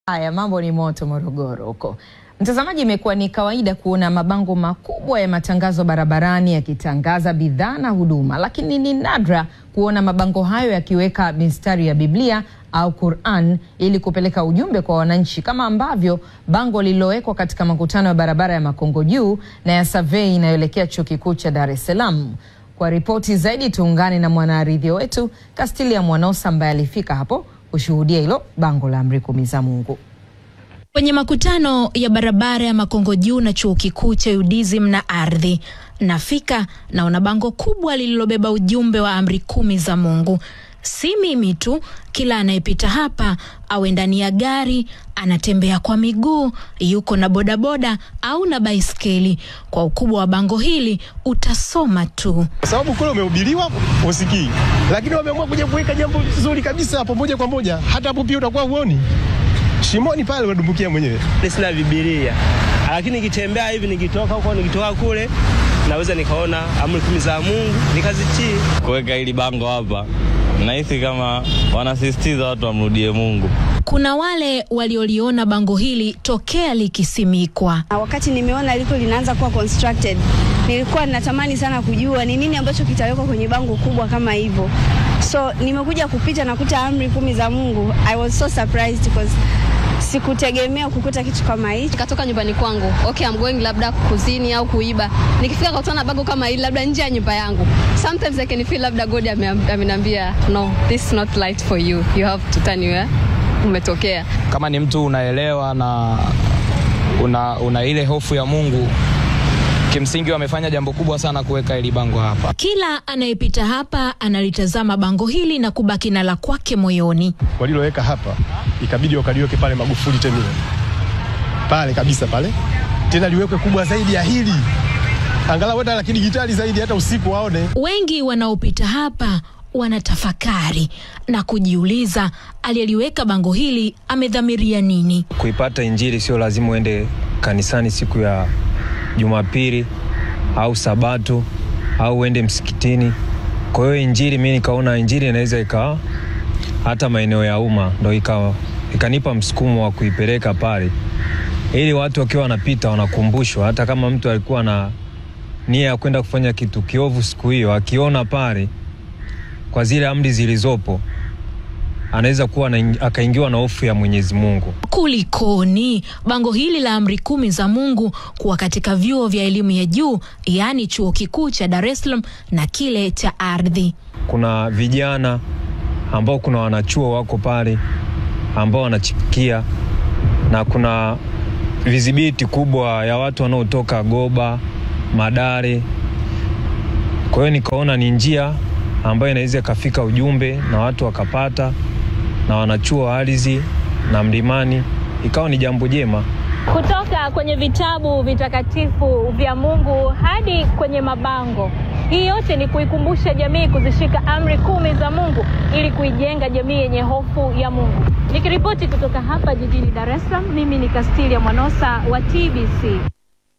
Haya, mambo ni moto Morogoro huko. Mtazamaji, imekuwa ni kawaida kuona mabango makubwa ya matangazo barabarani yakitangaza bidhaa na huduma, lakini ni nadra kuona mabango hayo yakiweka mistari ya Biblia au Qur'an ili kupeleka ujumbe kwa wananchi, kama ambavyo bango lililowekwa katika makutano ya barabara ya Makongo Juu na ya Survey inayoelekea Chuo Kikuu cha Dar es Salaam. Kwa ripoti zaidi tuungane na mwanaridhio wetu Castilia Mwanosa ambaye alifika hapo kushuhudia hilo bango la Amri 10 za Mungu. Kwenye makutano ya barabara ya Makongo Juu na Chuo Kikuu cha UDSM na Ardhi, nafika naona bango kubwa lililobeba ujumbe wa Amri 10 za Mungu. Si mimi tu, kila anayepita hapa, awe ndani ya gari, anatembea kwa miguu, yuko na bodaboda au na baiskeli, kwa ukubwa wa bango hili utasoma tu. Kwa sababu kule umehubiriwa usikii, lakini wameamua kuja kuweka jambo zuri kabisa hapo moja kwa moja. Hata hapo pia utakuwa uone shimoni pale wadumbukia mwenyewe. Sina Biblia, lakini nikitembea hivi, nikitoka huko nikitoka kule, naweza nikaona Amri 10 za Mungu nikazitii. Kuweka hili bango hapa, nahisi kama wanasisitiza watu wamrudie Mungu. Kuna wale walioliona bango hili tokea likisimikwa. Wakati nimeona liko linaanza kuwa constructed, nilikuwa natamani sana kujua ni nini ambacho kitawekwa kwenye bango kubwa kama hivyo. So nimekuja kupita na kuta Amri 10 za Mungu. I was so surprised because sikutegemea kukuta kitu kama hicho. Katoka nyumbani kwangu, okay, I'm going labda kuzini au kuiba. Nikifika kutana bango kama hili labda nje ya nyumba yangu, sometimes I can feel labda God ameniambia no, this is not light for you, you have to turn where umetokea. Kama ni mtu unaelewa na una ile hofu ya Mungu, kimsingi wamefanya jambo kubwa sana kuweka hili bango hapa. Kila anayepita hapa analitazama bango hili na kubaki na la kwake moyoni. Waliloweka hapa ikabidi wakaliweke pale Magufuli Temile pale kabisa pale, tena liwekwe kubwa zaidi ya hili, angalau hata la kidijitali zaidi, hata usiku waone. Wengi wanaopita hapa wanatafakari na kujiuliza aliyeliweka bango hili amedhamiria nini. Kuipata injili sio lazima uende kanisani siku ya Jumapili au Sabato au uende msikitini. Kwa hiyo injili, mimi nikaona injili inaweza ikawa hata maeneo ya umma, ndio ikanipa msukumo wa kuipeleka pale, ili watu wakiwa wanapita wanakumbushwa. Hata kama mtu alikuwa na nia ya kwenda kufanya kitu kiovu siku hiyo, akiona pale kwa zile amri zilizopo, anaweza kuwa akaingiwa na hofu ya Mwenyezi Mungu. Kulikoni bango hili la Amri 10 za Mungu kuwa katika vyuo vya elimu ya juu, yani Chuo Kikuu cha Dar es Salaam na kile cha Ardhi? Kuna vijana ambao kuna wanachuo wako pale ambao wanachikia, na kuna visibility kubwa ya watu wanaotoka Goba, Madare. Kwa hiyo nikaona ni njia ambayo inaweza kafika ujumbe na watu wakapata, na wanachuo Ardhi na Mlimani, ikawa ni jambo jema. Kutoka kwenye vitabu vitakatifu vya Mungu hadi kwenye mabango, hii yote ni kuikumbusha jamii kuzishika Amri 10 za Mungu ili kuijenga jamii yenye hofu ya Mungu. Nikiripoti kutoka hapa jijini Dar es Salaam, mimi ni Castilia Mwanosa wa TBC.